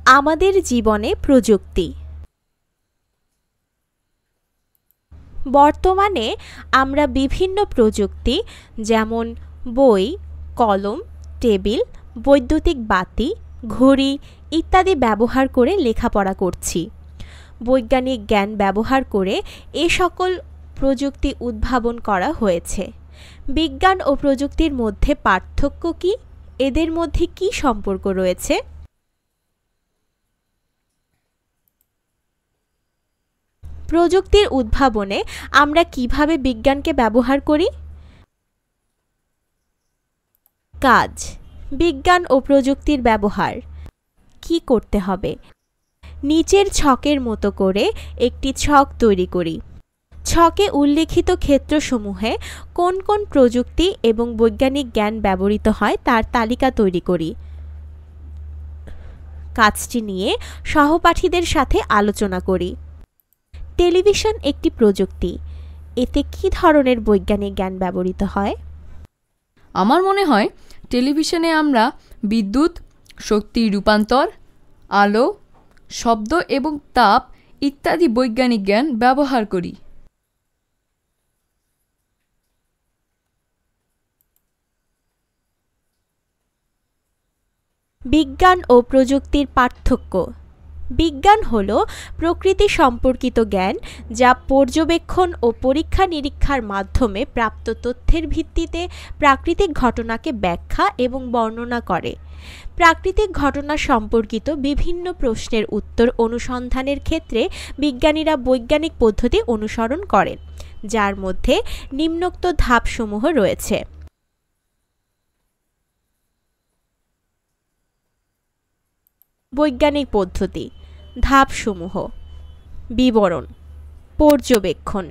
আমাদের জীবনে প্রযুক্তি। বর্তমানে আমরা বিভিন্ন প্রযুক্তি যেমন বই, কলম, টেবিল, বৈদ্যুতিক বাতি, ঘড়ি ইত্যাদি ব্যবহার করে লেখাপড়া করছি। বৈজ্ঞানিক জ্ঞান ব্যবহার করে এ সকল প্রযুক্তি উদ্ভাবন করা হয়েছে। বিজ্ঞান ও প্রযুক্তির মধ্যে পার্থক্য কি? এদের মধ্যে কি সম্পর্ক রয়েছে? প্রযুক্তির উদ্ভাবনে আমরা কিভাবে বিজ্ঞানকে ব্যবহার করি? কাজ। বিজ্ঞান ও প্রযুক্তির ব্যবহার কি করতে হবে? নিচের ছকের মতো করে একটি ছক তৈরি করি। ছকে উল্লেখিত ক্ষেত্রসমূহে কোন কোন প্রযুক্তি এবং বৈজ্ঞানিক জ্ঞান ব্যবহৃত হয় তার তালিকা তৈরি করি। কাজটি নিয়ে সহপাঠীদের সাথে আলোচনা করি। টেলিভিশন একটি প্রযুক্তি। এতে কি ধরনের বৈজ্ঞানিক জ্ঞান ব্যবহৃত হয়? আমার মনে হয় টেলিভিশনে আমরা বিদ্যুৎ, শক্তি রূপান্তর, আলো, শব্দ এবং তাপ ইত্যাদি বৈজ্ঞানিক জ্ঞান ব্যবহার করি। বিজ্ঞান ও প্রযুক্তির পার্থক্য। বিজ্ঞান হল প্রকৃতি সম্পর্কিত জ্ঞান যা পর্যবেক্ষণ ও পরীক্ষা নিরীক্ষার মাধ্যমে প্রাপ্ত তথ্যের ভিত্তিতে প্রাকৃতিক ঘটনাকে ব্যাখ্যা এবং বর্ণনা করে। প্রাকৃতিক ঘটনা সম্পর্কিত বিভিন্ন প্রশ্নের উত্তর অনুসন্ধানের ক্ষেত্রে বিজ্ঞানীরা বৈজ্ঞানিক পদ্ধতি অনুসরণ করেন, যার মধ্যে নিম্নোক্ত ধাপসমূহ রয়েছে। বৈজ্ঞানিক পদ্ধতি ধাপসমূহ। বিবরণ। পর্যবেক্ষণ।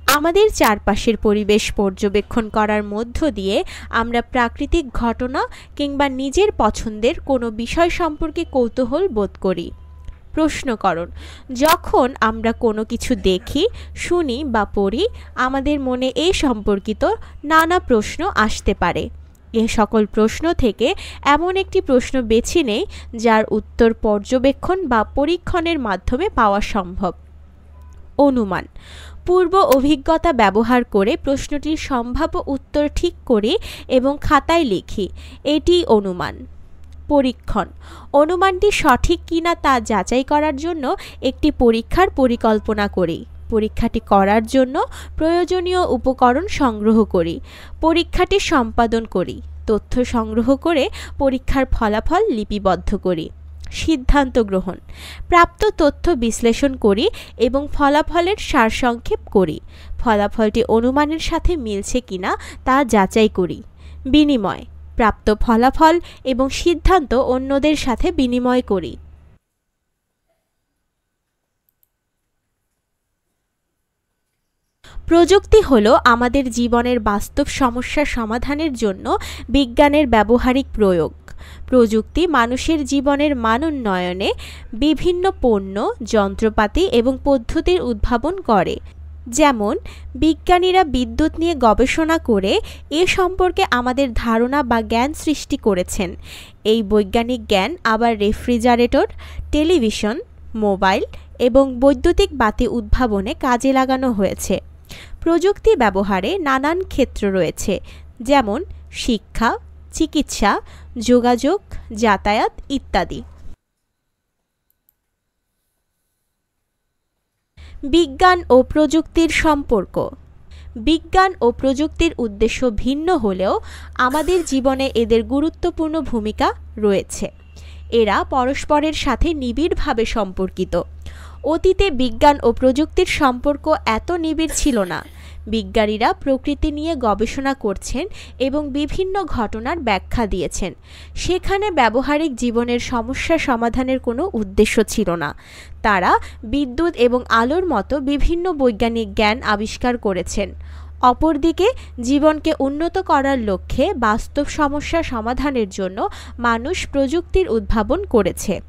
আমাদের চারপাশের পরিবেশ পর্যবেক্ষণ করার মধ্য দিয়ে আমরা প্রাকৃতিক ঘটনা কিংবা নিজের পছন্দের কোনো বিষয় সম্পর্কে কৌতূহল বোধ করি। প্রশ্নকরণ। যখন আমরা কোনো কিছু দেখি, শুনি বা পড়ি, আমাদের মনে এ সম্পর্কিত নানা প্রশ্ন আসতে পারে। এ সকল প্রশ্ন থেকে এমন একটি প্রশ্ন বেছে নেই যার উত্তর পর্যবেক্ষণ বা পরীক্ষণের মাধ্যমে পাওয়া সম্ভব। অনুমান। পূর্ব অভিজ্ঞতা ব্যবহার করে প্রশ্নটির সম্ভাব্য উত্তর ঠিক করি এবং খাতায় লিখি, এটি অনুমান। পরীক্ষণ। অনুমানটি সঠিক কিনা তা যাচাই করার জন্য একটি পরীক্ষার পরিকল্পনা করি। পরীক্ষাটি করার জন্য প্রয়োজনীয় উপকরণ সংগ্রহ করি। পরীক্ষাটি সম্পাদন করি। তথ্য সংগ্রহ করে পরীক্ষার ফলাফল লিপিবদ্ধ করি। সিদ্ধান্ত গ্রহণ। প্রাপ্ত তথ্য বিশ্লেষণ করি এবং ফলাফলের সারসংক্ষেপ করি। ফলাফলটি অনুমানের সাথে মিলছে কিনা তা যাচাই করি। বিনিময়। প্রাপ্ত ফলাফল এবং সিদ্ধান্ত অন্যদের সাথে বিনিময় করি। প্রযুক্তি হল আমাদের জীবনের বাস্তব সমস্যা সমাধানের জন্য বিজ্ঞানের ব্যবহারিক প্রয়োগ। প্রযুক্তি মানুষের জীবনের মান উন্নয়নে বিভিন্ন পণ্য, যন্ত্রপাতি এবং পদ্ধতির উদ্ভাবন করে। যেমন বিজ্ঞানীরা বিদ্যুৎ নিয়ে গবেষণা করে এ সম্পর্কে আমাদের ধারণা বা জ্ঞান সৃষ্টি করেছেন। এই বৈজ্ঞানিক জ্ঞান আবার রেফ্রিজারেটর, টেলিভিশন, মোবাইল এবং বৈদ্যুতিক বাতি উদ্ভাবনে কাজে লাগানো হয়েছে। প্রযুক্তি ব্যবহারে নানান ক্ষেত্র রয়েছে, যেমন শিক্ষা, চিকিৎসা, যোগাযোগ, যাতায়াত ইত্যাদি। বিজ্ঞান ও প্রযুক্তির সম্পর্ক। বিজ্ঞান ও প্রযুক্তির উদ্দেশ্য ভিন্ন হলেও আমাদের জীবনে এদের গুরুত্বপূর্ণ ভূমিকা রয়েছে। এরা পরস্পরের সাথে নিবিড়ভাবে সম্পর্কিত। অতীতে বিজ্ঞান ও প্রযুক্তির সম্পর্ক এত নিবিড় ছিল না। বিজ্ঞানীরা প্রকৃতি নিয়ে গবেষণা করছেন এবং বিভিন্ন ঘটনার ব্যাখ্যা দিয়েছেন। সেখানে ব্যবহারিক জীবনের সমস্যা সমাধানের কোনো উদ্দেশ্য ছিল না। তারা বিদ্যুৎ এবং আলোর মতো বিভিন্ন বৈজ্ঞানিক জ্ঞান আবিষ্কার করেছেন। অপরদিকে জীবনকে উন্নত করার লক্ষ্যে বাস্তব সমস্যা সমাধানের জন্য মানুষ প্রযুক্তির উদ্ভাবন করেছে।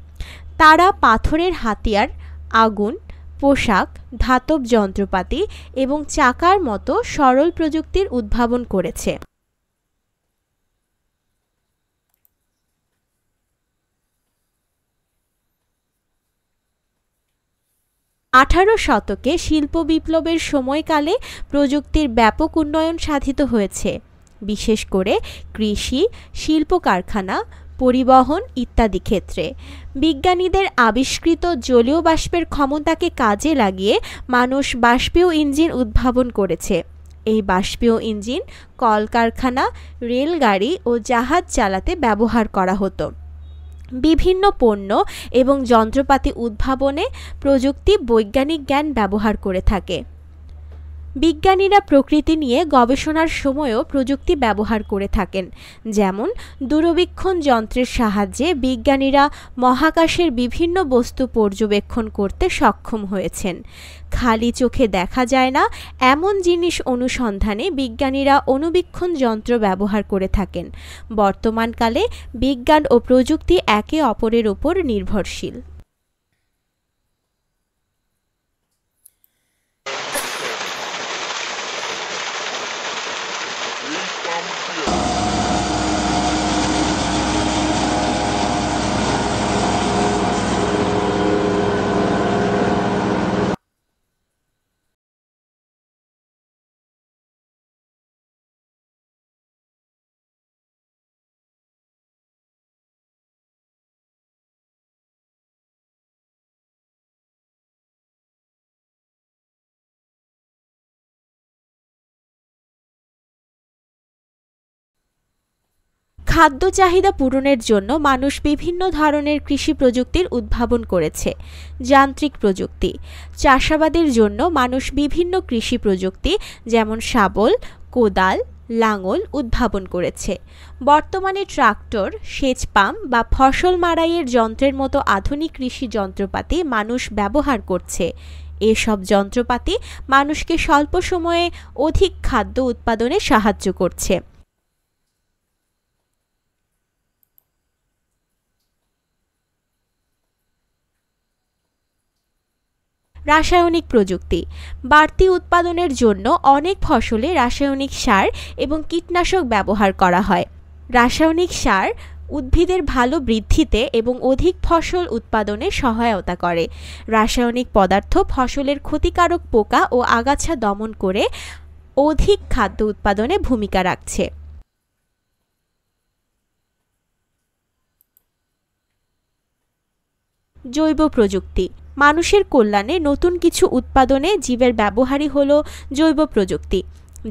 তারা পাথরের হাতিয়ার, আগুন, পোশাক, ধাতব যন্ত্রপাতি এবং চাকার মতো সরল প্রযুক্তির উদ্ভাবন করেছে। 18 শতকে শিল্প বিপ্লবের সময়কালে প্রযুক্তির ব্যাপক উন্নয়ন সাধিত হয়েছে, বিশেষ করে কৃষি, শিল্প কারখানা, পরিবহন ইত্যাদি ক্ষেত্রে। বিজ্ঞানীদের আবিষ্কৃত জলীয় বাষ্পের ক্ষমতাকে কাজে লাগিয়ে মানুষ বাষ্পীয় ইঞ্জিন উদ্ভাবন করেছে। এই বাষ্পীয় ইঞ্জিন কলকারখানা, রেলগাড়ি ও জাহাজ চালাতে ব্যবহার করা হতো। বিভিন্ন পণ্য এবং যন্ত্রপাতি উদ্ভাবনে প্রযুক্তি বৈজ্ঞানিক জ্ঞান ব্যবহার করে থাকে। বিজ্ঞানীরা প্রকৃতি নিয়ে গবেষণার সময়ও প্রযুক্তি ব্যবহার করে থাকেন, যেমন দূরবীক্ষণ যন্ত্রের সাহায্যে বিজ্ঞানীরা মহাকাশের বিভিন্ন বস্তু পর্যবেক্ষণ করতে সক্ষম হয়েছেন। খালি চোখে দেখা যায় না এমন জিনিস অনুসন্ধানে বিজ্ঞানীরা অণুবীক্ষণ যন্ত্র ব্যবহার করে থাকেন। বর্তমানকালে বিজ্ঞান ও প্রযুক্তি একে অপরের উপর নির্ভরশীল। খাদ্য চাহিদা পূরণের জন্য মানুষ বিভিন্ন ধরনের কৃষি প্রযুক্তির উদ্ভাবন করেছে। যান্ত্রিক প্রযুক্তি, চাষাবাদের জন্য মানুষ বিভিন্ন কৃষি প্রযুক্তি যেমন শাবল, কোদাল, লাঙল উদ্ভাবন করেছে। বর্তমানে ট্রাক্টর, সেচ পাম্প বা ফসল মাড়াইয়ের যন্ত্রের মতো আধুনিক কৃষি যন্ত্রপাতি মানুষ ব্যবহার করছে। এসব যন্ত্রপাতি মানুষকে স্বল্প সময়ে অধিক খাদ্য উৎপাদনে সাহায্য করছে। রাসায়নিক প্রযুক্তি, বাড়তি উৎপাদনের জন্য অনেক ফসলে রাসায়নিক সার এবং কীটনাশক ব্যবহার করা হয়। রাসায়নিক সার উদ্ভিদের ভালো বৃদ্ধিতে এবং অধিক ফসল উৎপাদনে সহায়তা করে। রাসায়নিক পদার্থ ফসলের ক্ষতিকারক পোকা ও আগাছা দমন করে অধিক খাদ্য উৎপাদনে ভূমিকা রাখছে। জৈব প্রযুক্তি, মানুষের কল্যাণে নতুন কিছু উৎপাদনে জীবের ব্যবহারই হলো জৈব প্রযুক্তি।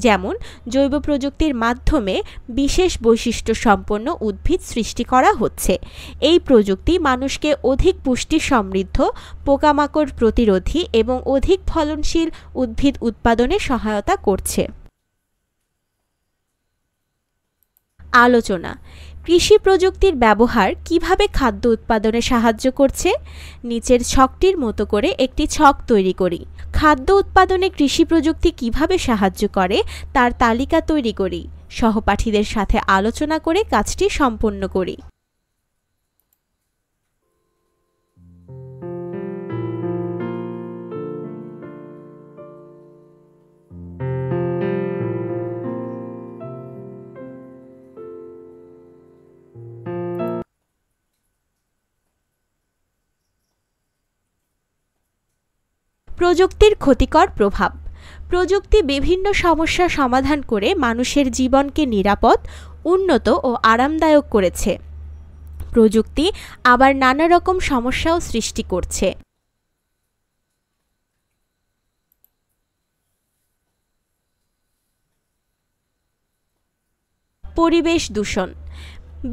যেমন জৈব প্রযুক্তির মাধ্যমে বিশেষ বৈশিষ্ট্য সম্পন্ন উদ্ভিদ সৃষ্টি করা হচ্ছে। এই প্রযুক্তি মানুষকে অধিক পুষ্টি সমৃদ্ধ, পোকামাকড় প্রতিরোধী এবং অধিক ফলনশীল উদ্ভিদ উৎপাদনে সহায়তা করছে। আলোচনা: কৃষি প্রযুক্তির ব্যবহার কিভাবে খাদ্য উৎপাদনে সাহায্য করছে? নিচের ছকটির মতো করে একটি ছক তৈরি করি। খাদ্য উৎপাদনে কৃষি প্রযুক্তি কিভাবে সাহায্য করে তার তালিকা তৈরি করি। সহপাঠীদের সাথে আলোচনা করে কাজটি সম্পন্ন করি। প্রযুক্তির ক্ষতিকর প্রভাব। প্রযুক্তি বিভিন্ন সমস্যা সমাধান করে মানুষের জীবনকে নিরাপদ, উন্নত ও আরামদায়ক করেছে। প্রযুক্তি আবার নানা রকম সমস্যাও সৃষ্টি করছে। পরিবেশ দূষণ।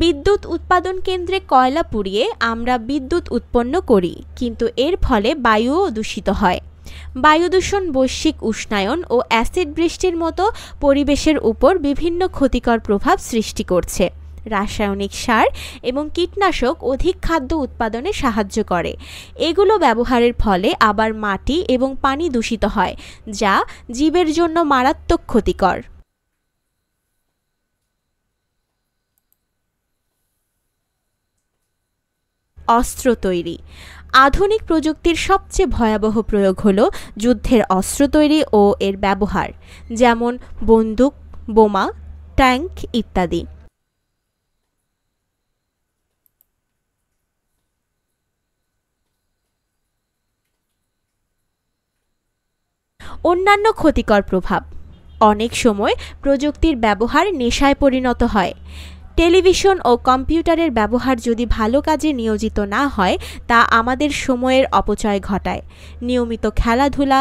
বিদ্যুৎ উৎপাদন কেন্দ্রে কয়লা পুড়িয়ে আমরা বিদ্যুৎ উৎপন্ন করি, কিন্তু এর ফলে বায়ুও দূষিত হয়। বায়ু দূষণ বৈশ্বিক উষ্ণায়ন ও অ্যাসিড বৃষ্টির মতো পরিবেশের উপর বিভিন্ন ক্ষতিকর প্রভাব সৃষ্টি করছে। রাসায়নিক সার এবং কীটনাশক অধিক খাদ্য উৎপাদনে সাহায্য করে। এগুলো ব্যবহারের ফলে আবার মাটি এবং পানি দূষিত হয়, যা জীবের জন্য মারাত্মক ক্ষতিকর। অস্ত্র তৈরি। আধুনিক প্রযুক্তির সবচেয়ে ভয়াবহ প্রয়োগ হল যুদ্ধের অস্ত্র তৈরি ও এর ব্যবহার, যেমন বন্দুক, বোমা, ট্যাঙ্ক ইত্যাদি। অন্যান্য ক্ষতিকর প্রভাব। অনেক সময় প্রযুক্তির ব্যবহার নেশায় পরিণত হয়। টেলিভিশন ও কম্পিউটারের ব্যবহার যদি ভালো কাজে নিয়োজিত না হয় তা আমাদের সময়ের অপচয় ঘটায়। নিয়মিত খেলাধুলা,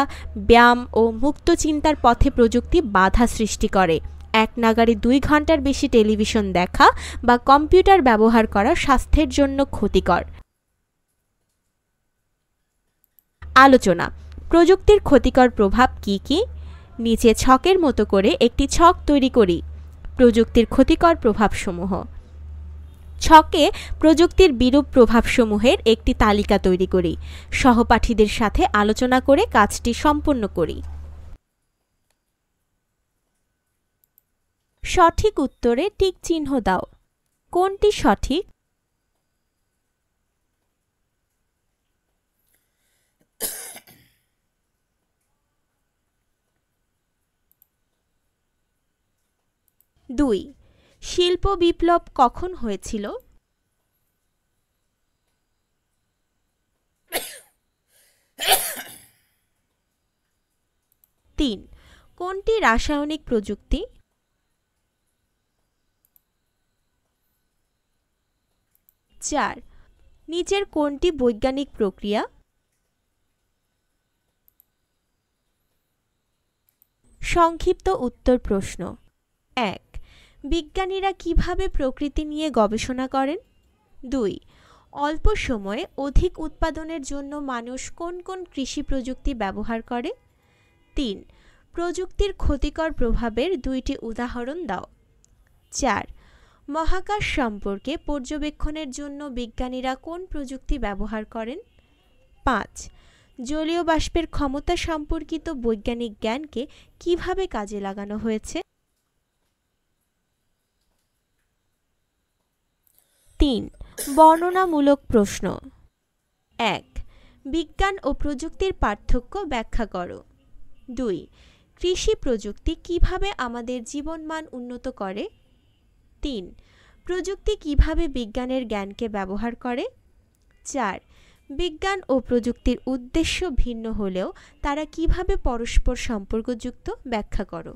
ব্যায়াম ও মুক্ত চিন্তার পথে প্রযুক্তি বাধা সৃষ্টি করে। একনাগাড়ে 2 ঘন্টার বেশি টেলিভিশন দেখা বা কম্পিউটার ব্যবহার করা স্বাস্থ্যের জন্য ক্ষতিকর। আলোচনা: প্রযুক্তির ক্ষতিকর প্রভাব কি কি? নিচে ছকের মতো করে একটি ছক তৈরি করি। প্রযুক্তির ক্ষতিকর প্রভাবসমূহ। ছকে প্রযুক্তির বিরূপ প্রভাবসমূহের একটি তালিকা তৈরি করি। সহপাঠীদের সাথে আলোচনা করে কাজটি সম্পন্ন করি। সঠিক উত্তরে টিক চিহ্ন দাও। কোনটি সঠিক? দুই, শিল্প বিপ্লব কখন হয়েছিল? তিন, কোনটি রাসায়নিক প্রযুক্তি? চার, নিচের কোনটি বৈজ্ঞানিক প্রক্রিয়া? সংক্ষিপ্ত উত্তর প্রশ্ন: 1. বিজ্ঞানীরা কিভাবে প্রকৃতি নিয়ে গবেষণা করেন? 2. অল্প সময়ে অধিক উৎপাদনের জন্য মানুষ কোন কোন কৃষি প্রযুক্তি ব্যবহার করে? 3. প্রযুক্তির ক্ষতিকর প্রভাবের 2টি উদাহরণ দাও। 4. মহাকাশ সম্পর্কে পর্যবেক্ষণের জন্য বিজ্ঞানীরা কোন প্রযুক্তি ব্যবহার করেন? 5. জলীয় বাষ্পের ক্ষমতা সম্পর্কিত বৈজ্ঞানিক জ্ঞানকে কিভাবে কাজে লাগানো হয়েছে? 3. বর্ণনামূলক প্রশ্ন। 1. বিজ্ঞান ও প্রযুক্তির পার্থক্য ব্যাখ্যা করো। 2. কৃষি প্রযুক্তি কিভাবে আমাদের জীবনমান উন্নত করে? 3. প্রযুক্তি কিভাবে বিজ্ঞানের জ্ঞানকে ব্যবহার করে? 4. বিজ্ঞান ও প্রযুক্তির উদ্দেশ্য ভিন্ন হলেও তারা কিভাবে পরস্পর সম্পর্কযুক্ত ব্যাখ্যা করো।